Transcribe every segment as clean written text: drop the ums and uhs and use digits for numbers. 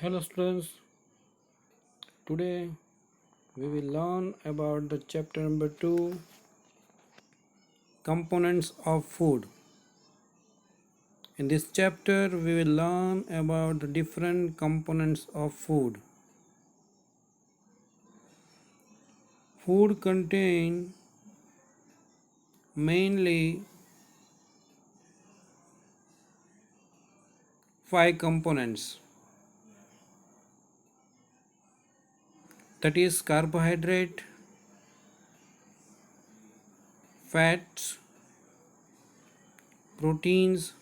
Hello students, today we will learn about the chapter number 2, components of food. In this chapter we will learn about the different components of food. Food contain mainly 5 components, that is carbohydrate, fats, proteins,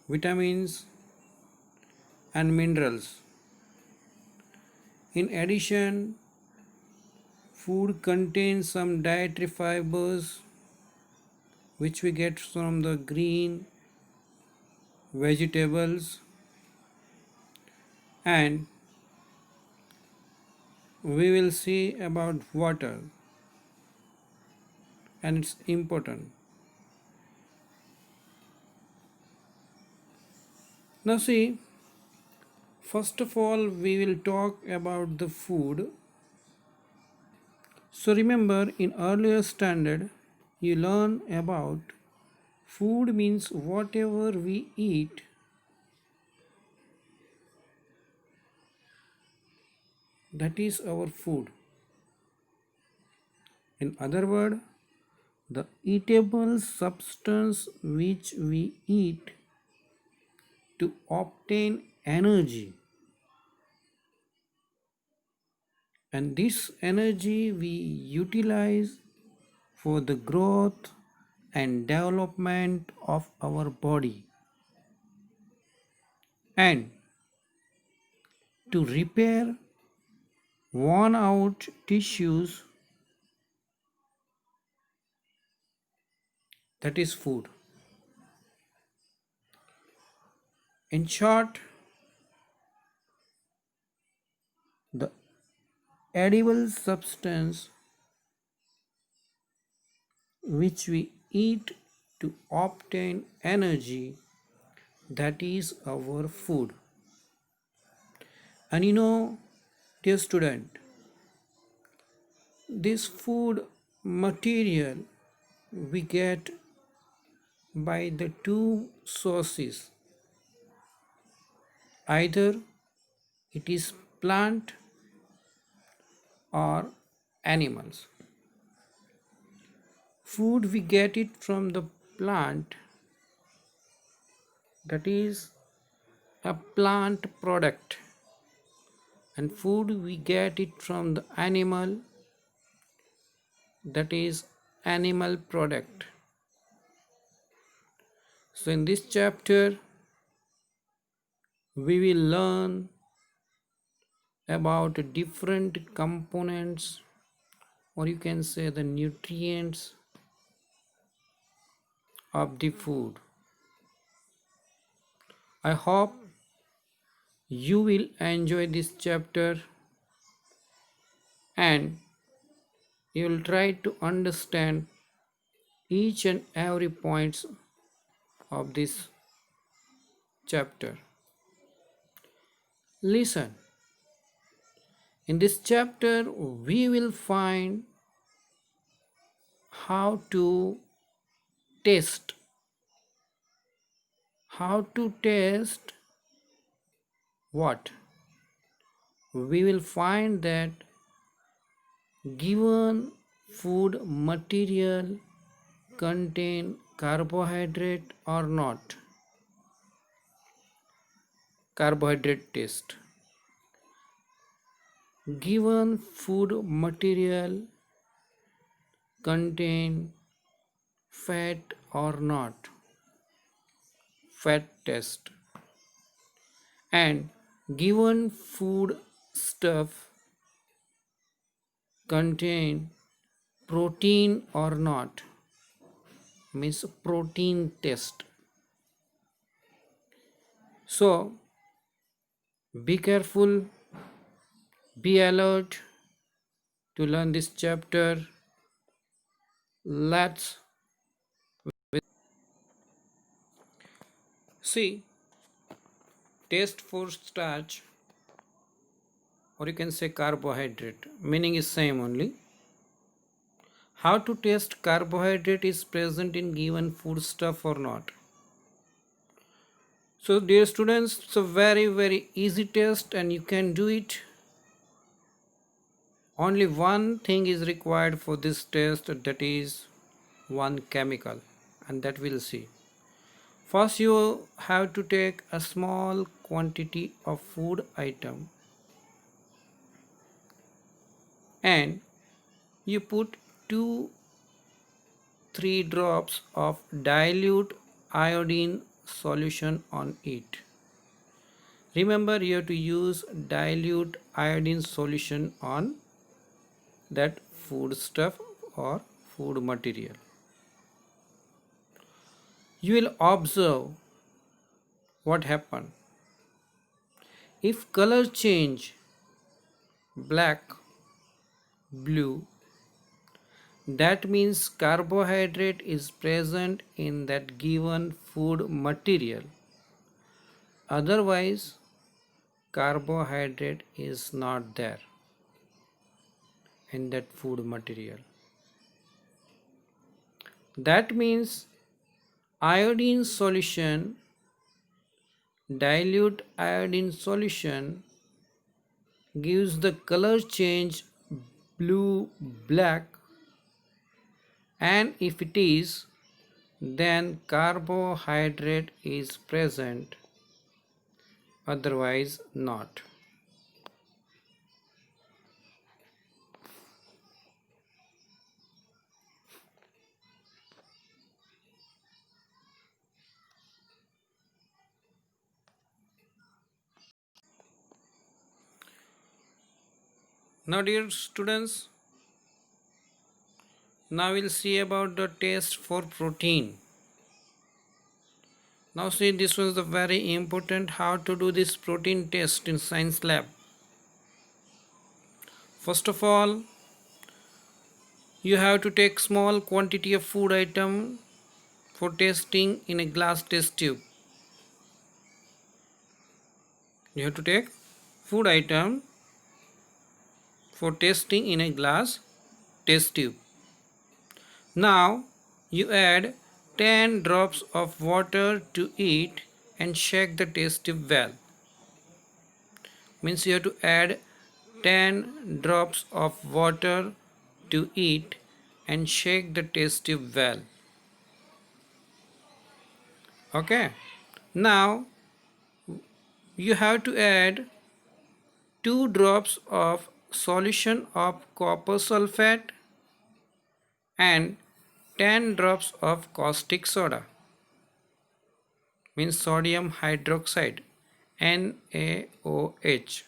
vitamins and minerals. In addition, food contains some dietary fibers which we get from the green vegetables, and we will see about water and it's important. Now see, first of all we will talk about the food. So remember, in earlier standard you learn about food means whatever we eat, that is our food. In other word, the eatable substance which we eat to obtain energy, and this energy we utilize for the growth and development of our body and to repair worn out tissues, that is food. In short, the edible substance which we eat to obtain energy, that is our food. And dear student, this food material we get by the two sources, either it is plant or animals. Food we get it from the plant, that is a plant product, and food we get it from the animal, that is animal product. So in this chapter we will learn about different components, or you can say the nutrients of the food. I hope you will enjoy this chapter and you will try to understand each and every points of this chapter. Listen, in this chapter we will find how to taste what. We will find that given food material contain carbohydrate or not, carbohydrate taste. Given food material contain fat or not, fat test. And given food stuff contain protein or not, means protein test. So be careful, be alert to learn this chapter. Let's see, taste for starch, or you can say carbohydrate, meaning is same only. How to test carbohydrate is present in given foodstuff or not? So dear students, it's a very easy test and you can do it. Only one thing is required for this test, that is one chemical, and that we'll see. First you have to take a small quantity of food item and you put 2 3 drops of dilute iodine solution on it. Remember, you have to use dilute iodine solution on that food stuff or food material. You will observe what happen. If color change black, blue, that means carbohydrate is present in that given food material. Otherwise, carbohydrate is not there in that food material. That means iodine solution, dilute iodine solution gives the color change blue, black, and if it is, then carbohydrate is present, otherwise not. Now dear students, now we'll see about the test for protein. Now see, this was the very important how to do this protein test in science lab. First of all, you have to take small quantity of food item for testing in a glass test tube. You have to take food item for testing in a glass test tube. Now you add 10 drops of water to it and shake the test tube well. Means you have to add 10 drops of water to it and shake the test tube well. Okay. Now you have to add 2 drops of solution of copper sulfate and 10 drops of caustic soda, means sodium hydroxide, NaOH.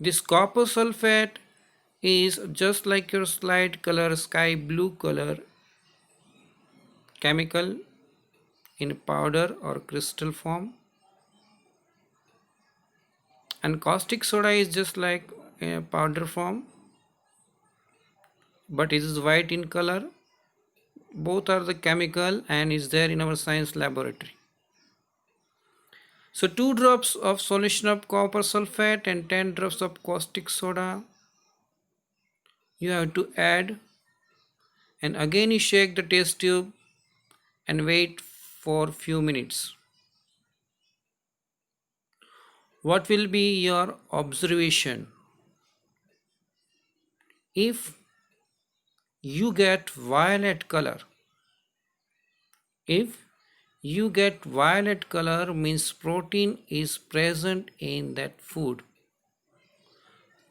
This copper sulfate is just like your slide color sky blue color chemical in powder or crystal form, and caustic soda is just like a powder form but it is white in color. Both are the chemical and is there in our science laboratory. So 2 drops of solution of copper sulfate and 10 drops of caustic soda you have to add, and again you shake the test tube and wait for few minutes. What will be your observation? If you get violet color, if you get violet color means protein is present in that food,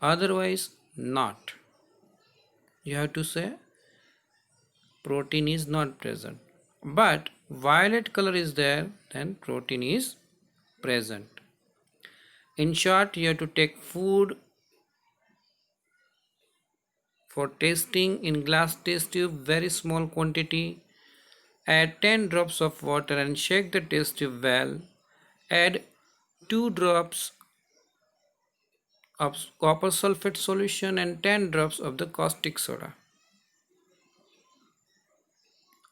otherwise not. You have to say protein is not present, but violet color is there, then protein is present. In short, you have to take food for tasting in glass test tube, very small quantity, add 10 drops of water and shake the test tube well, add 2 drops of copper sulfate solution and 10 drops of the caustic soda.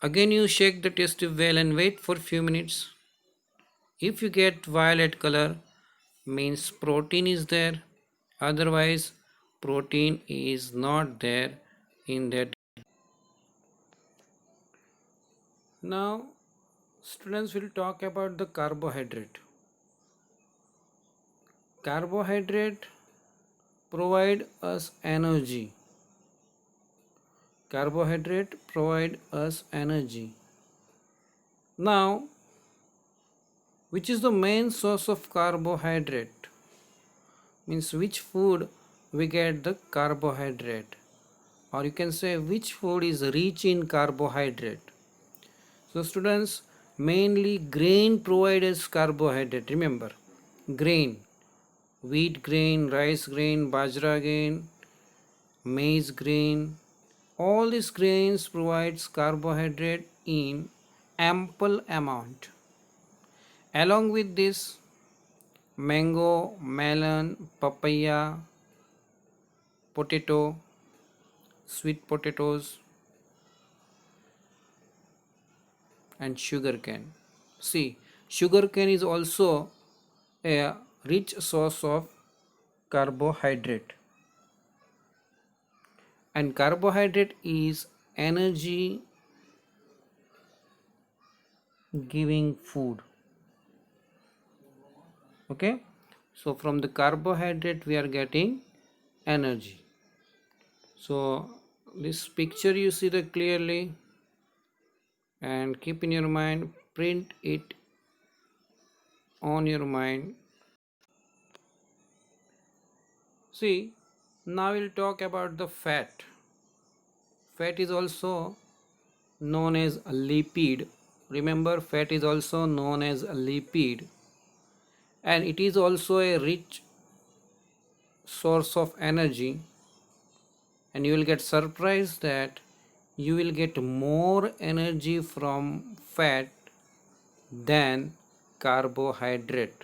Again you shake the test tube well and wait for few minutes. If you get violet color, means protein is there, otherwise protein is not there in that. Now students will talk about the carbohydrate. Carbohydrate provide us energy. Carbohydrate provide us energy. Now, which is the main source of carbohydrate? Means which food we get the carbohydrate, or you can say which food is rich in carbohydrate. So students, mainly grain provides carbohydrate. Remember, grain, wheat grain, rice grain, bajra grain, maize grain, all these grains provides carbohydrate in ample amount. Along with this, mango, melon, papaya, potato, sweet potatoes, and sugar cane. See, sugar cane is also a rich source of carbohydrate, and carbohydrate is energy giving food. Okay, so from the carbohydrate we are getting energy. So this picture you see that clearly, and keep in your mind, print it on your mind. See, now we'll talk about the fat. Fat is also known as a lipid. Remember, fat is also known as a lipid, and it is also a rich source of energy. And you will get surprised that you will get more energy from fat than carbohydrate.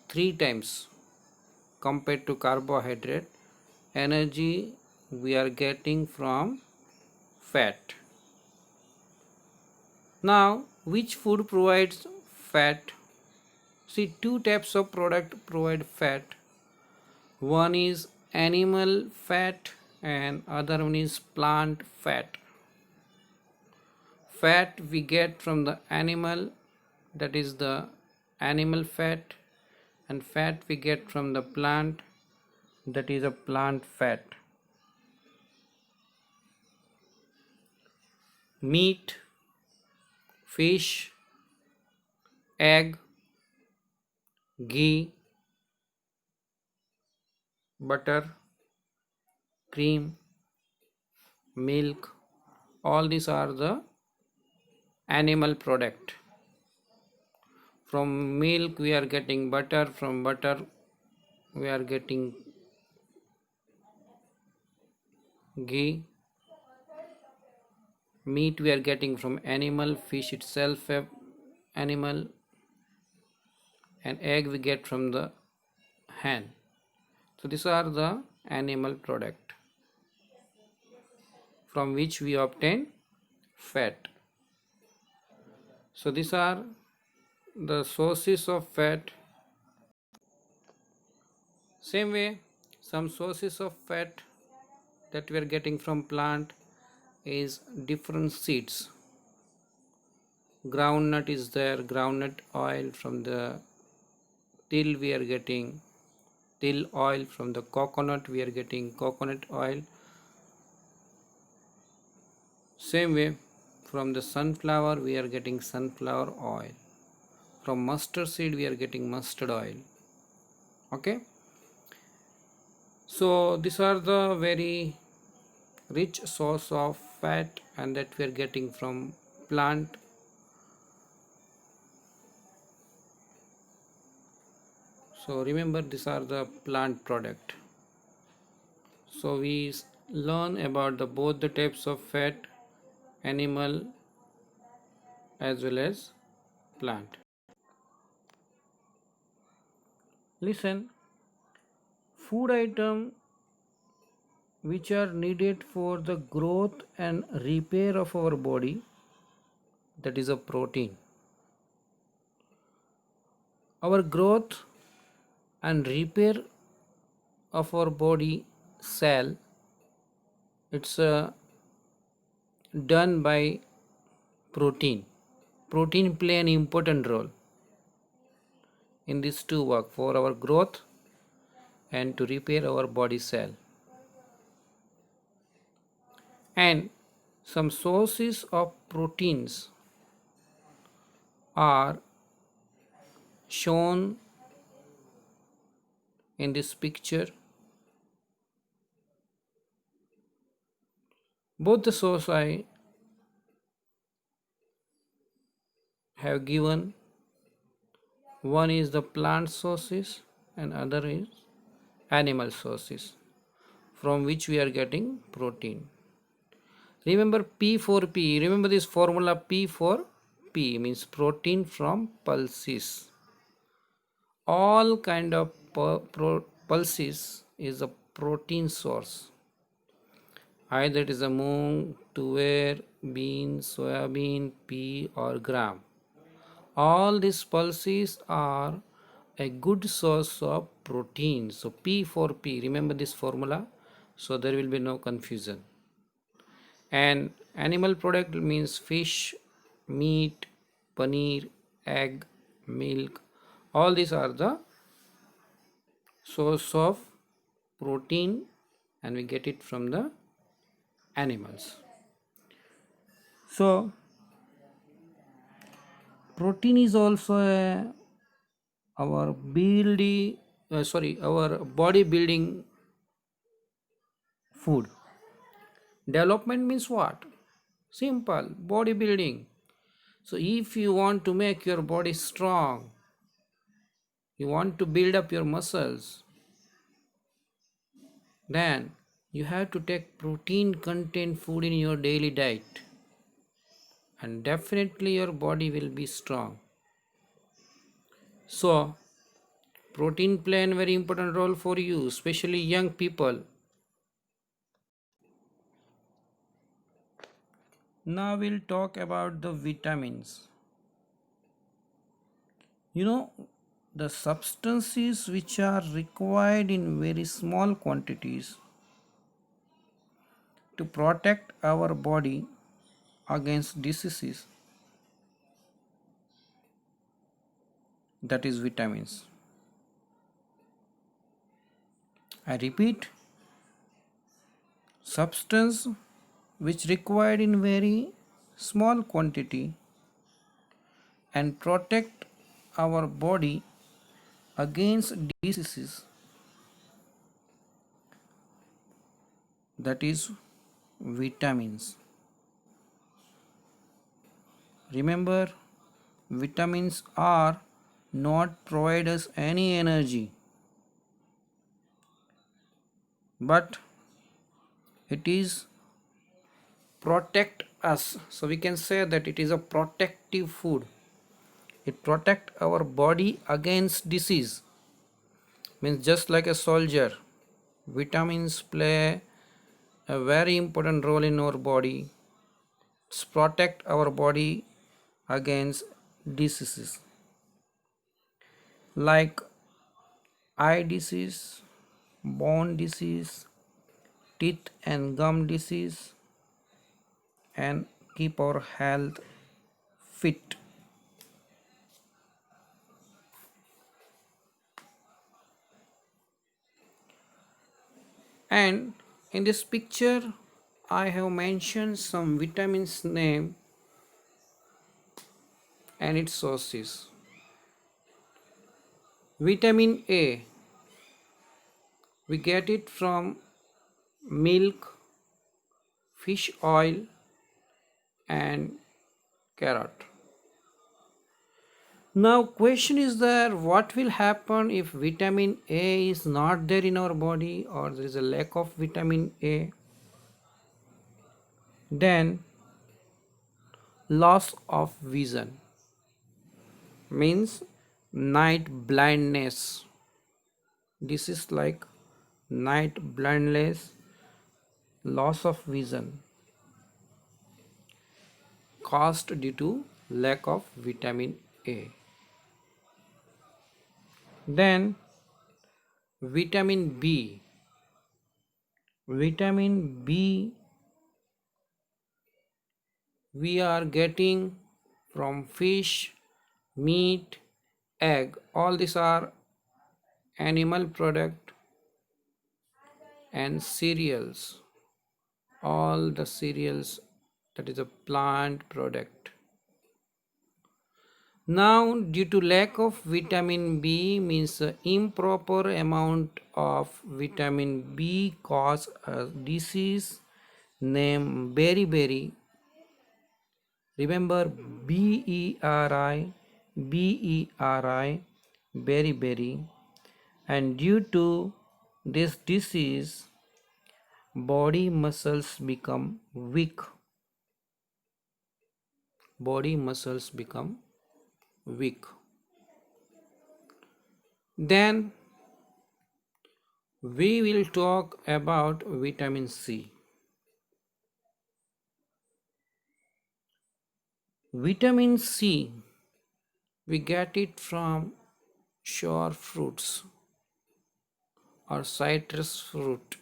3 times compared to carbohydrate, energy we are getting from fat. Now, which food provides fat? See, two types of product provide fat. One is animal fat and other one is plant fat. Fat we get from the animal, that is the animal fat, and fat we get from the plant, that is a plant fat. Meat, fish, egg, ghee, butter, cream, milk, all these are the animal product. From milk we are getting butter, from butter we are getting ghee, meat we are getting from animal, fish itself a animal, and egg we get from the hen. So these are the animal product from which we obtain fat. So these are the sources of fat. Same way, some sources of fat that we are getting from plant is different seeds. Groundnut is there, groundnut oil. From the till we are getting till oil. From the coconut we are getting coconut oil. Same way, from the sunflower we are getting sunflower oil. From mustard seed we are getting mustard oil. Okay, so these are the very rich source of fat and that we are getting from plant. So remember, these are the plant product. So we learn about the both the types of fat, animal as well as plant. Listen, food item which are needed for the growth and repair of our body, that is a protein. Our growth and repair of our body cell, it's done by protein. Protein play an important role in these two work for our growth and to repair our body cell. And some sources of proteins are shown in this picture. Both the source I have given, one is the plant sources and other is animal sources from which we are getting protein. Remember P for P. Remember this formula P for P means protein from pulses. All kind of pulses is a protein source. Either it is a moong, tuer, bean, soybean, pea or gram. All these pulses are a good source of protein. So P for P. Remember this formula so there will be no confusion. And animal product means fish, meat, paneer, egg, milk. All these are the source of protein and we get it from the animals. So protein is also our building our body building food. Development means what? Simple, bodybuilding. So if you want to make your body strong, you want to build up your muscles, then you have to take protein content food in your daily diet and definitely your body will be strong. So protein play a very important role for you, especially young people. Now we'll talk about the vitamins. You know, the substances which are required in very small quantities to protect our body against diseases, that is vitamins. I repeat, substance which required in very small quantity and protect our body against diseases, that is vitamins. Remember, vitamins are not provide us any energy, but it is protect us. So we can say that it is a protective food. It protect our body against disease. Means just like a soldier, vitamins play a very important role in our body. It's protect our body against diseases like eye disease, bone disease, teeth and gum disease, and keep our health fit. And in this picture I have mentioned some vitamins name and its sources. Vitamin A, we get it from milk, fish oil and carrot. Now question is there, what will happen if vitamin A is not there in our body or there is a lack of vitamin A? Then loss of vision means night blindness. This is like night blindness, loss of vision caused due to lack of vitamin A. Then vitamin B. Vitamin B we are getting from fish, meat, egg. All these are animal product and cereals. All the cereals, that is a plant product. Now, due to lack of vitamin B means improper amount of vitamin B cause a disease named beriberi. Remember BERI, beriberi. And due to this disease, body muscles become weak. Body muscles become weak. Then we will talk about vitamin C. Vitamin C, we get it from sour fruits or citrus fruit.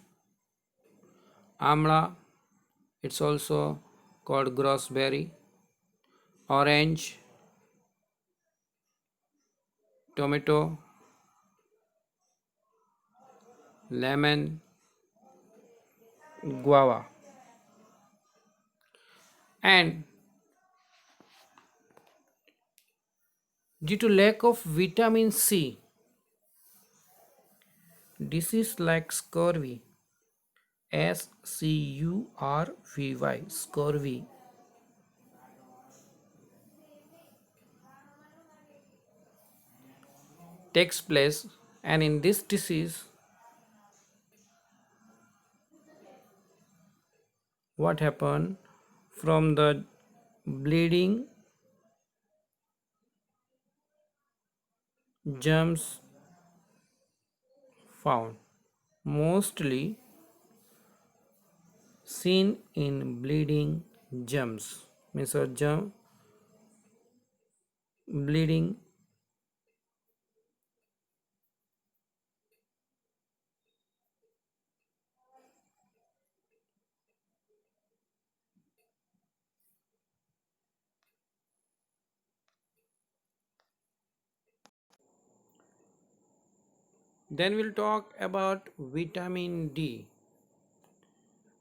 Amla, it's also called gooseberry, orange, tomato, lemon, guava. And due to lack of vitamin C, disease like scurvy, SCURVY, scurvy, takes place. And in this disease, what happened? From the bleeding, germs found, mostly seen in bleeding germs, means a germ bleeding. Then we'll talk about vitamin D.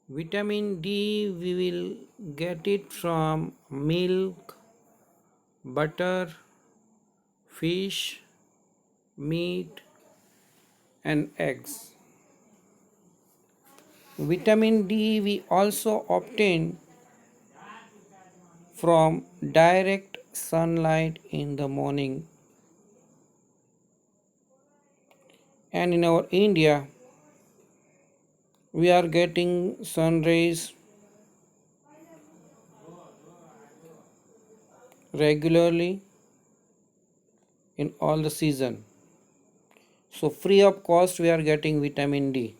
Vitamin D we will get it from milk, butter, fish, meat, and eggs. Vitamin D we also obtain from direct sunlight in the morning. And in our India, we are getting sun rays regularly in all the season. So free of cost we are getting vitamin D.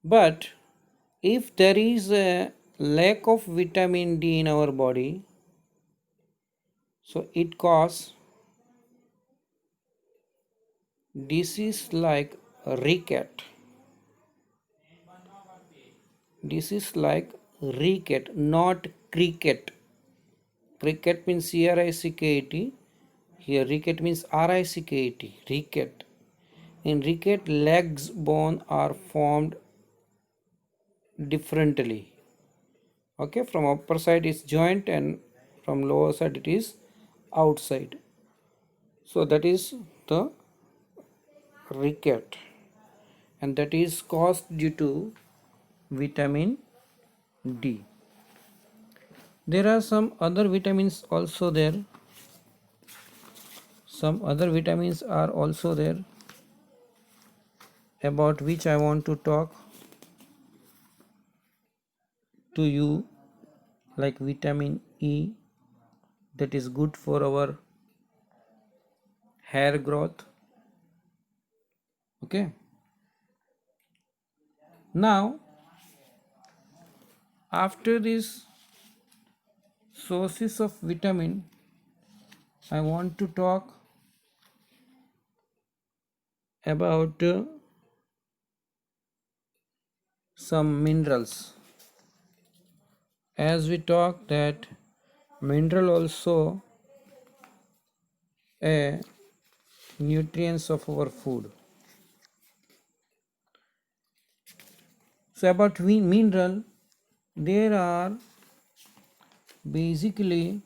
But if there is a lack of vitamin D in our body, so it causes disease like ricket. Disease like ricket, not cricket. Cricket means CRICKET. Here ricket means RICKET. Ricket. In ricket, legs bone are formed differently. Okay, from upper side is joint and from lower side it is outside. So that is the ricket, and that is caused due to vitamin D. There are some other vitamins also there. Some other vitamins are also there, about which I want to talk to you, like vitamin E, that is good for our hair growth. Okay, now after this sources of vitamin, I want to talk about some minerals. As we talk that mineral also a nutrients of our food. So about mineral, there are basically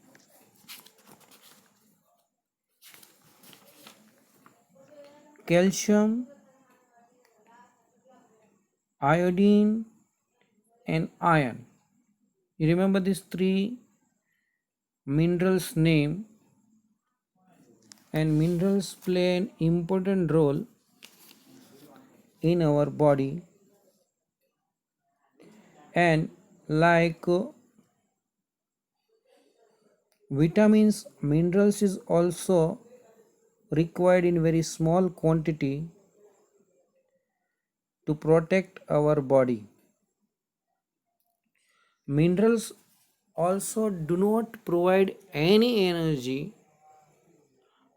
calcium, iodine and iron. You remember these three minerals name, and minerals play an important role in our body, and like vitamins, minerals is also required in very small quantity to protect our body. Minerals also do not provide any energy,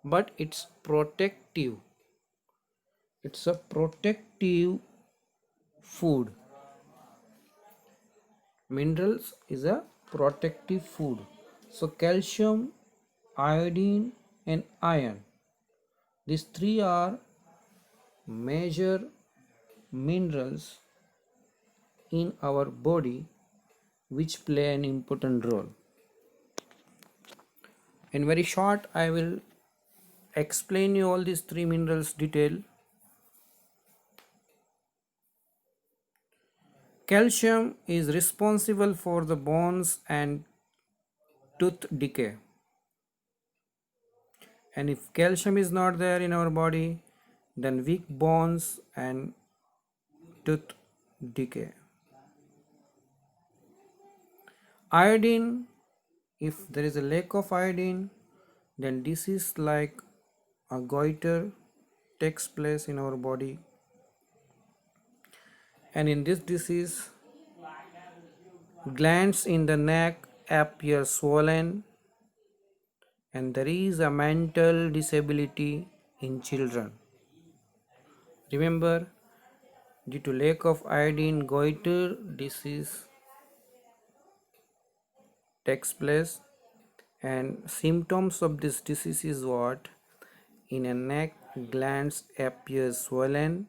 but it's a protective food. Minerals is a protective food. So calcium, iodine and iron, these three are major minerals in our body which play an important role. In very short, I will explain you all these three minerals detail. Calcium is responsible for the bones and tooth decay. And if calcium is not there in our body, then weak bones and tooth decay. Iodine, if there is a lack of iodine, then disease like a goiter takes place in our body. And in this disease, glands in the neck appear swollen, and there is a mental disability in children. Remember, due to lack of iodine, goiter disease takes place, and symptoms of this disease is what? In a neck, glands appear swollen,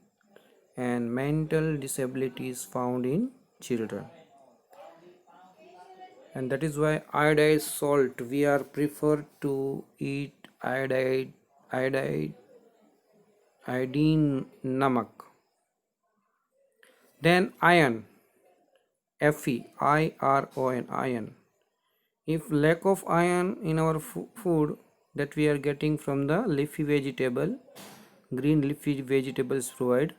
and mental disability is found in children. And that is why iodized salt, we are preferred to eat iodide iodine namak. Then iron, Fe, iron. If lack of iron in our food that we are getting from the leafy vegetable, green leafy vegetables provide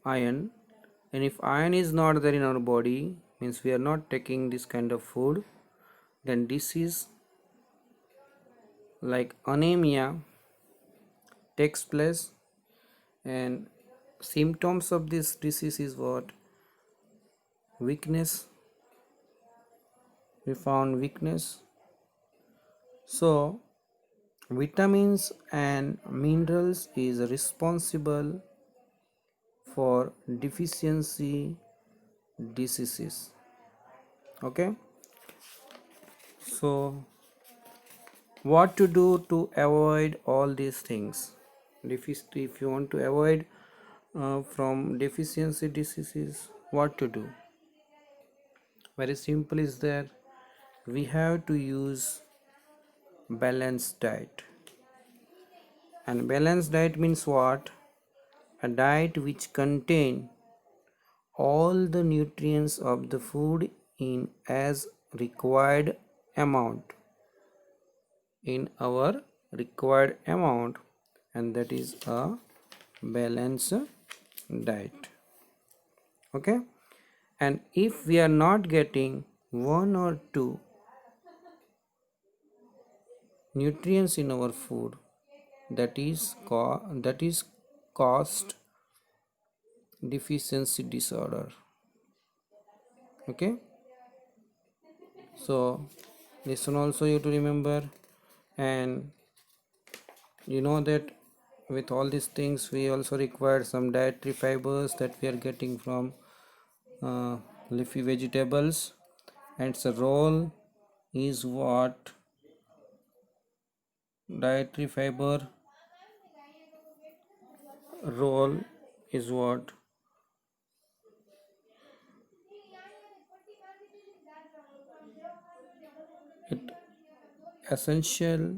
iron, and if iron is not there in our body, means we are not taking this kind of food, then disease like anemia takes place, and symptoms of this disease is what? Weakness. We found weakness. So vitamins and minerals is responsible for deficiency diseases. Okay, so what to do to avoid all these things? If you want to avoid from deficiency diseases, what to do? Very simple is that we have to use balanced diet. And balanced diet means what? A diet which contain all the nutrients of the food in as required amount, in our required amount, and that is a balanced diet. Okay, and if we are not getting one or two nutrients in our food, that is caused deficiency disorder. Okay, so this one also you have to remember. And You know that with all these things we also require some dietary fibers that we are getting from uh, leafy vegetables, and its role is what? Dietary fiber role is what? It essential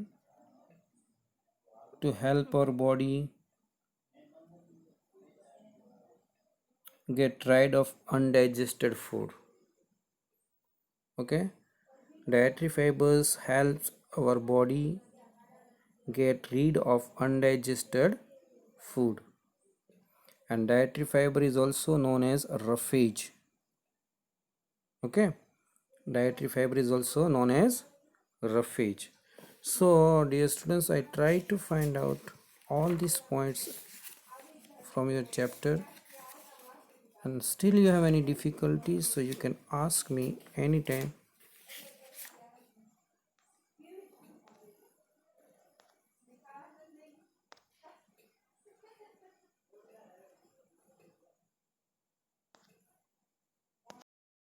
to help our body get rid of undigested food. Okay, dietary fibers helps our body get rid of undigested food, and dietary fiber is also known as roughage. Okay, dietary fiber is also known as roughage. So dear students, I try to find out all these points from your chapter, and still you have any difficulties, so you can ask me anytime.